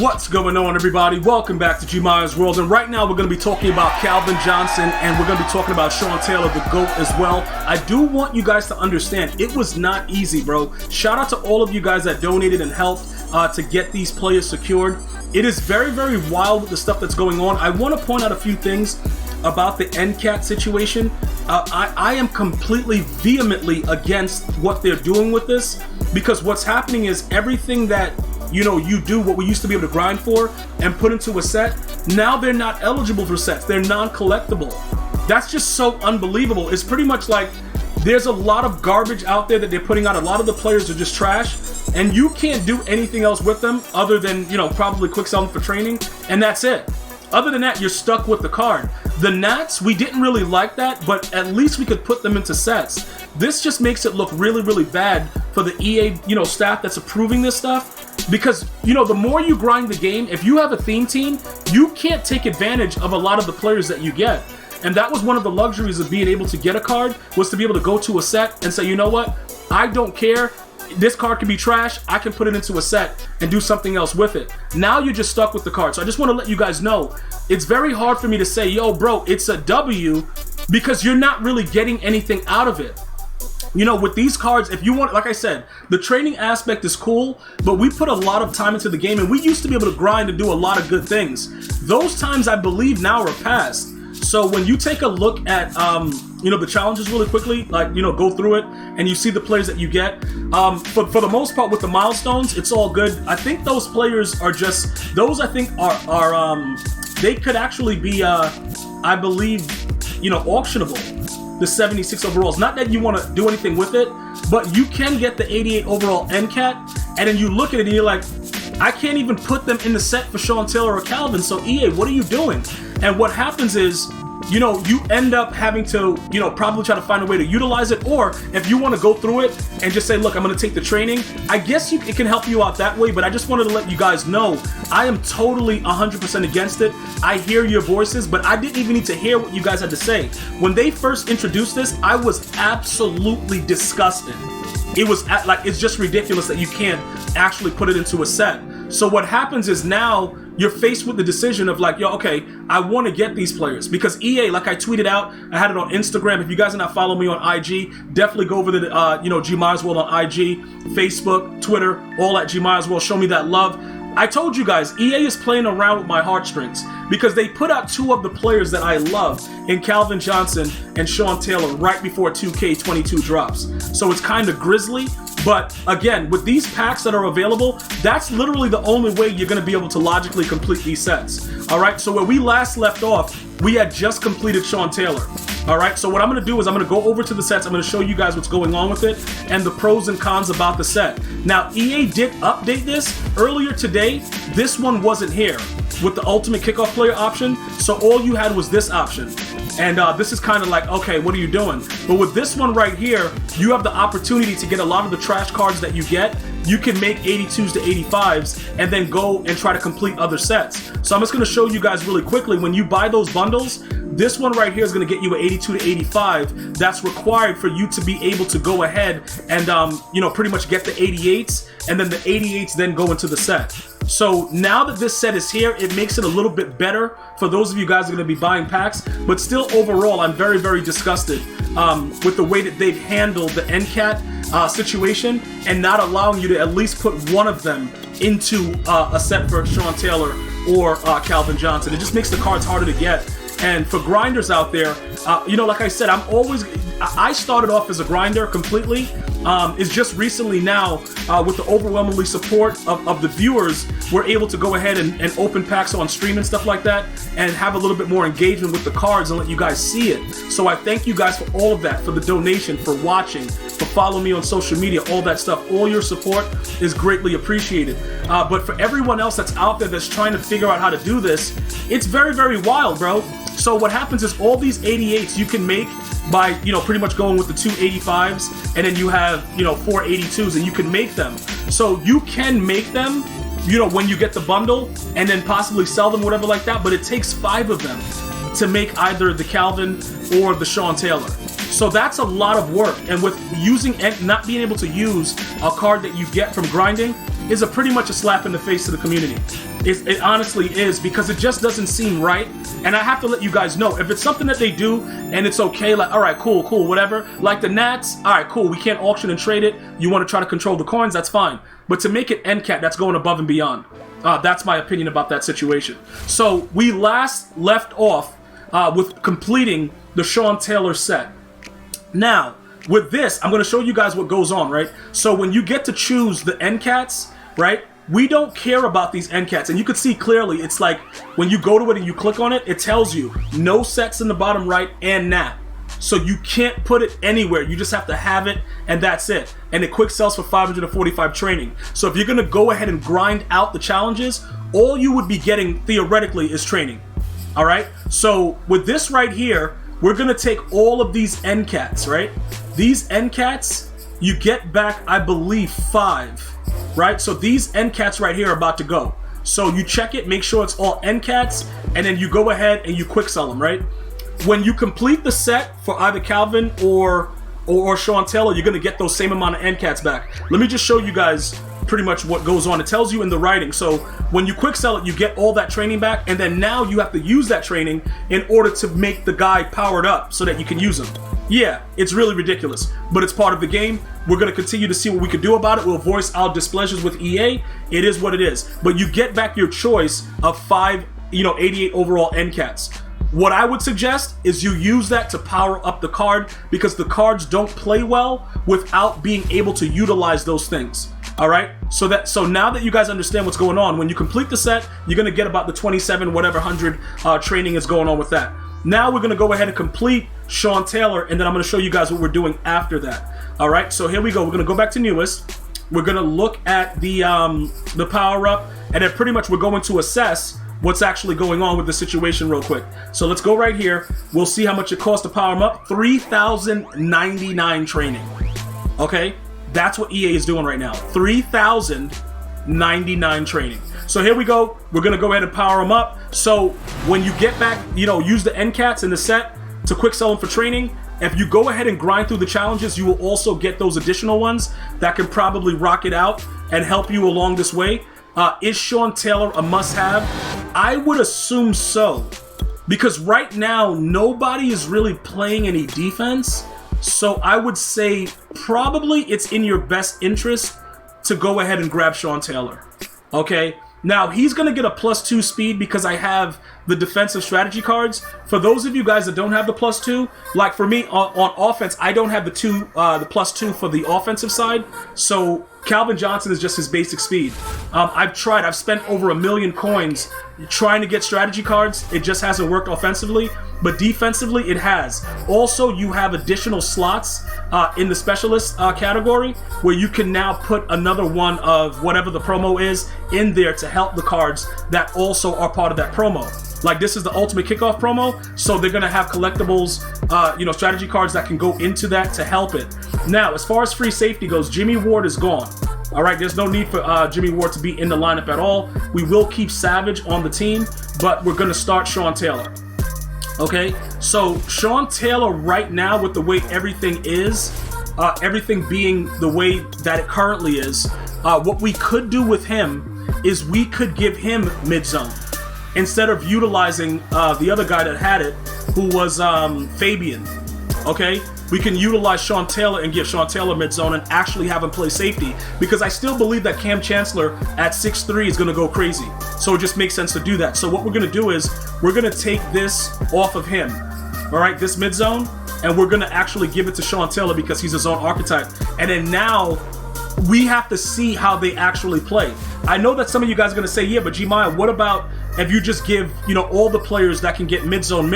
What's going on, everybody? Welcome back to GmiasWorld, and right now we're going to be talking about Calvin Johnson, and we're going to be talking about Sean Taylor, the GOAT, as well. I do want you guys to understand, it was not easy, bro. Shout out to all of you guys that donated and helped to get these players secured. It is very, very wild with the stuff that's going on. I want to point out a few things about the NCAT situation. I am completely, vehemently against what they're doing with this, because what's happening is everything that you do, what we used to be able to grind for and put into a set, now they're not eligible for sets. They're non-collectible. That's just so unbelievable. It's pretty much like there's a lot of garbage out there that they're putting out. A lot of the players are just trash, and you can't do anything else with them other than, probably quick sell them for training, and that's it. Other than that, you're stuck with the card. The Nats, we didn't really like that, but at least we could put them into sets. This just makes it look really, really bad for the EA, staff that's approving this stuff. Because, the more you grind the game, if you have a theme team, you can't take advantage of a lot of the players that you get. And that was one of the luxuries of being able to get a card, was to be able to go to a set and say, you know what, I don't care. This card can be trash. I can put it into a set and do something else with it. Now you're just stuck with the card. So I just want to let you guys know, it's very hard for me to say, yo, bro, it's a W, because you're not really getting anything out of it. With these cards, if you want, like I said, the training aspect is cool, but we put a lot of time into the game, and we used to be able to grind and do a lot of good things. Those times, I believe, now are past. So when you take a look at, the challenges really quickly, like, go through it, and you see the players that you get, for the most part with the milestones, it's all good. I think those players are just, those I think are they could actually be, I believe, auctionable. The 76 overalls. Not that you want to do anything with it, but you can get the 88 overall NCAT, and then you look at it and you're like, I can't even put them in the set for Sean Taylor or Calvin, so EA, what are you doing? And what happens is, you end up having to, probably try to find a way to utilize it, or if you want to go through it and just say, look, I'm going to take the training, I guess it can help you out that way, but I just wanted to let you guys know, I am totally 100% against it. I hear your voices, but I didn't even need to hear what you guys had to say. When they first introduced this, I was absolutely disgusted. It was it's just ridiculous that you can't actually put it into a set. So what happens is now you're faced with the decision of like, yo, okay, I want to get these players, because EA, like I tweeted out, I had it on Instagram. If you guys are not following me on IG, definitely go over to the, GmiasWorld on IG, Facebook, Twitter, all at GmiasWorld. Show me that love. I told you guys, EA is playing around with my heartstrings, because they put out two of the players that I love in Calvin Johnson and Sean Taylor right before 2K22 drops. So it's kind of grisly. But again, with these packs that are available, that's literally the only way you're going to be able to logically complete these sets. All right, so where we last left off, we had just completed Sean Taylor. All right, so what I'm going to do is I'm going to go over to the sets. I'm going to show you guys what's going on with it and the pros and cons about the set. Now, EA did update this earlier today. This one wasn't here with the ultimate kickoff player option, so all you had was this option. And this is kind of like, okay, what are you doing? But with this one right here, you have the opportunity to get a lot of the trash cards that you get. You can make 82s to 85s and then go and try to complete other sets. So I'm just going to show you guys really quickly. When you buy those bundles, this one right here is going to get you an 82 to 85. That's required for you to be able to go ahead and, pretty much get the 88s, and then the 88s then go into the set. So now that this set is here, it makes it a little bit better for those of you guys that are going to be buying packs. But still, overall, I'm very, very disgusted with the way that they've handled the NCAT situation and not allowing you to at least put one of them into a set for Sean Taylor or Calvin Johnson. It just makes the cards harder to get. And for grinders out there, like I said, I started off as a grinder completely. It's just recently now, with the overwhelmingly support of the viewers, we're able to go ahead and open packs on stream and stuff like that, and have a little bit more engagement with the cards and let you guys see it. So I thank you guys for all of that, for the donation, for watching, for following me on social media, all that stuff. All your support is greatly appreciated. But for everyone else that's out there that's trying to figure out how to do this, it's very, very wild, bro. So what happens is all these 88s you can make by, pretty much going with the 2 85s, and then you have, 4 82s, and you can make them. So you can make them, when you get the bundle, and then possibly sell them, whatever like that, but it takes 5 of them to make either the Calvin or the Sean Taylor. So that's a lot of work, and with using and not being able to use a card that you get from grinding, is pretty much a slap in the face to the community. It honestly is, because it just doesn't seem right. And I have to let you guys know, if it's something that they do and it's okay, like, all right, cool, whatever. Like the Nats, all right, cool, we can't auction and trade it. You want to try to control the coins, that's fine. But to make it NCAT, that's going above and beyond. That's my opinion about that situation. So we last left off with completing the Sean Taylor set. Now, with this, I'm going to show you guys what goes on, right? So when you get to choose the NCATs, right, we don't care about these NCATs. And you can see clearly, it's like when you go to it and you click on it, it tells you no sets in the bottom right and nap. So you can't put it anywhere. You just have to have it, and that's it. And it quick sells for 545 training. So if you're going to go ahead and grind out the challenges, all you would be getting theoretically is training. All right? So with this right here, we're going to take all of these NCATs, right? These NCATs, you get back, I believe, 5, right? So these NCATs right here are about to go. So you check it, make sure it's all NCATs, and then you go ahead and you quick sell them, right? When you complete the set for either Calvin or Sean Taylor, you're going to get those same amount of NCATs back. Let me just show you guys pretty much what goes on. It tells you in the writing. So when you quick sell it, you get all that training back, and then now you have to use that training in order to make the guy powered up so that you can use him. Yeah, it's really ridiculous, but it's part of the game. We're going to continue to see what we can do about it. We'll voice our displeasures with EA. It is what it is. But you get back your choice of 5, 88 overall NCATs. What I would suggest is you use that to power up the card, because the cards don't play well without being able to utilize those things. All right, so now that you guys understand what's going on, when you complete the set, you're going to get about the 27 whatever 100 training is going on with that. Now we're going to go ahead and complete Sean Taylor, and then I'm going to show you guys what we're doing after that. All right, so here we go. We're going to go back to newest. We're going to look at the power up, and then pretty much we're going to assess what's actually going on with the situation real quick. So let's go right here. We'll see how much it costs to power them up. 3,099 training. Okay, that's what EA is doing right now. 3,099 training. So here we go. We're gonna go ahead and power them up. So when you get back, use the NCATs in the set to quick sell them for training. If you go ahead and grind through the challenges, you will also get those additional ones that can probably rock it out and help you along this way. Is Sean Taylor a must-have? I would assume so, because right now nobody is really playing any defense. So I would say probably it's in your best interest to go ahead and grab Sean Taylor. Okay, now he's gonna get a +2 speed because I have the defensive strategy cards. For those of you guys that don't have the +2, like for me on offense, I don't have the +2 for the offensive side. So Calvin Johnson is just his basic speed. I've spent over 1 million coins trying to get strategy cards. It just hasn't worked offensively, but defensively it has. Also, you have additional slots in the specialist category where you can now put another one of whatever the promo is in there to help the cards that also are part of that promo. Like this is the ultimate kickoff promo, so they're gonna have collectibles, strategy cards that can go into that to help it. Now, as far as free safety goes, GmiasWorld is gone. All right, there's no need for GmiasWorld to be in the lineup at all. We will keep Savage on the team, but we're gonna start Sean Taylor. Okay, so Sean Taylor right now, with the way everything is, everything being the way that it currently is, what we could do with him is we could give him mid-zone instead of utilizing the other guy that had it, who was Fabian. Okay, we can utilize Sean Taylor and give Sean Taylor mid-zone and actually have him play safety, because I still believe that Cam Chancellor at 6'3" is going to go crazy. So it just makes sense to do that. So what we're going to do is we're going to take this off of him, all right, this mid-zone, and we're going to actually give it to Sean Taylor because he's a zone archetype. And then now we have to see how they actually play. I know that some of you guys are going to say, yeah, but Gmia, what about if you just give, all the players that can get mid-zone,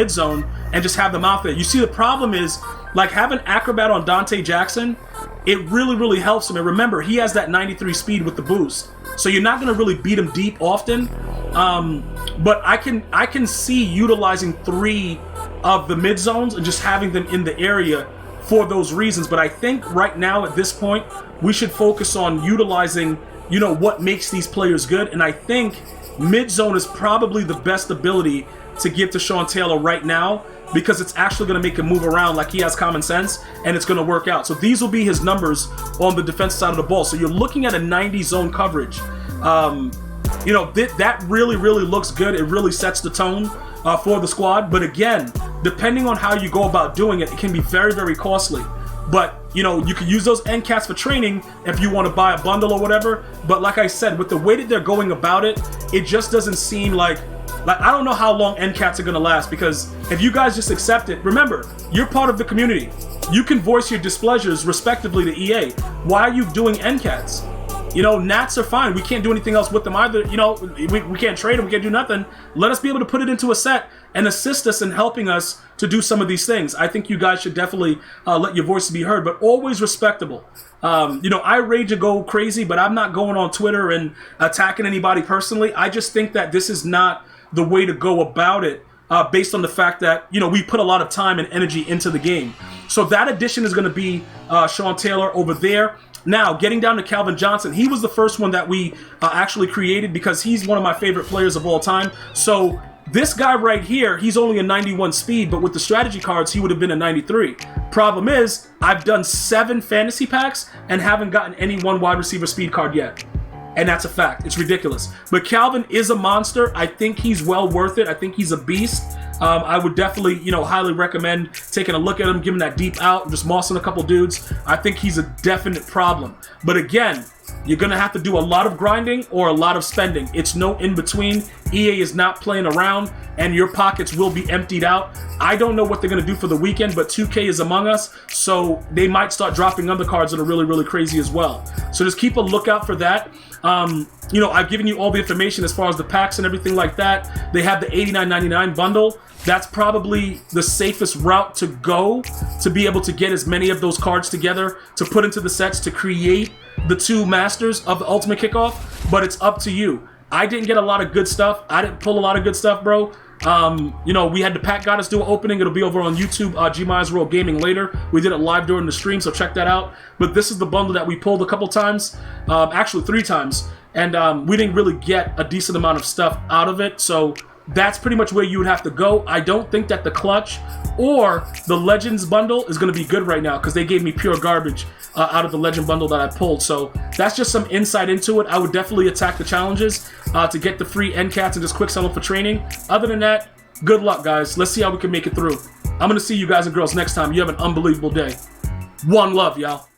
and just have them out there? You see, the problem is, like having Acrobat on Dante Jackson, it really, really helps him. And remember, he has that 93 speed with the boost. So you're not going to really beat him deep often. But I can see utilizing 3 of the mid-zones and just having them in the area for those reasons. But I think right now at this point, we should focus on utilizing, what makes these players good. And I think mid-zone is probably the best ability to give to Sean Taylor right now, because it's actually going to make him move around like he has common sense, and it's going to work out. So these will be his numbers on the defensive side of the ball. So you're looking at a 90 zone coverage. You know, that really looks good. It really sets the tone for the squad. But again, depending on how you go about doing it, it can be very costly. But, you know, you can use those NCATs for training if you want to buy a bundle or whatever. But like I said, with the way that they're going about it, it just doesn't seem like I don't know how long NCATs are going to last, because if you guys just accept it, remember, you're part of the community. You can voice your displeasures respectively to EA. Why are you doing NCATs? You know, Nats are fine. We can't do anything else with them either. You know, we can't trade them. We can't do nothing. Let us be able to put it into a set and assist us in helping us to do some of these things. I think you guys should definitely let your voices be heard, but always respectable. You know, I rage and go crazy, but I'm not going on Twitter and attacking anybody personally. I just think that this is not the way to go about it, based on the fact that, you know, we put a lot of time and energy into the game. So that addition is going to be Sean Taylor over there. Now, getting down to Calvin Johnson, he was the first one that we actually created because he's one of my favorite players of all time. So this guy right here, he's only a 91 speed, but with the strategy cards, he would have been a 93. Problem is, I've done 7 fantasy packs and haven't gotten any one wide receiver speed card yet. And that's a fact. It's ridiculous. But Calvin is a monster. I think he's well worth it. I think he's a beast. I would definitely, you know, highly recommend taking a look at him, giving that deep out, just mossing a couple dudes. I think he's a definite problem. But again, you're going to have to do a lot of grinding or a lot of spending. It's no in between. EA is not playing around, and your pockets will be emptied out. I don't know what they're going to do for the weekend, but 2K is among us, so they might start dropping other cards that are really crazy as well. So just keep a lookout for that. You know, I've given you all the information as far as the packs and everything like that. They have the $89.99 bundle. That's probably the safest route to go to be able to get as many of those cards together to put into the sets to create the 2 masters of the Ultimate Kickoff, but it's up to you. I didn't get a lot of good stuff. I didn't pull a lot of good stuff, bro. You know, we had the Pack Goddess do an opening. It'll be over on YouTube, GmiasWorld Gaming later. We did it live during the stream, so check that out. But this is the bundle that we pulled a couple times, actually 3 times, and we didn't really get a decent amount of stuff out of it, so that's pretty much where you would have to go. I don't think that the Clutch or the Legends bundle is going to be good right now because they gave me pure garbage out of the Legend bundle that I pulled. So that's just some insight into it. I would definitely attack the challenges to get the free NCATs and just quick sell them for training. Other than that, good luck, guys. Let's see how we can make it through. I'm going to see you guys and girls next time. You have an unbelievable day. One love, y'all.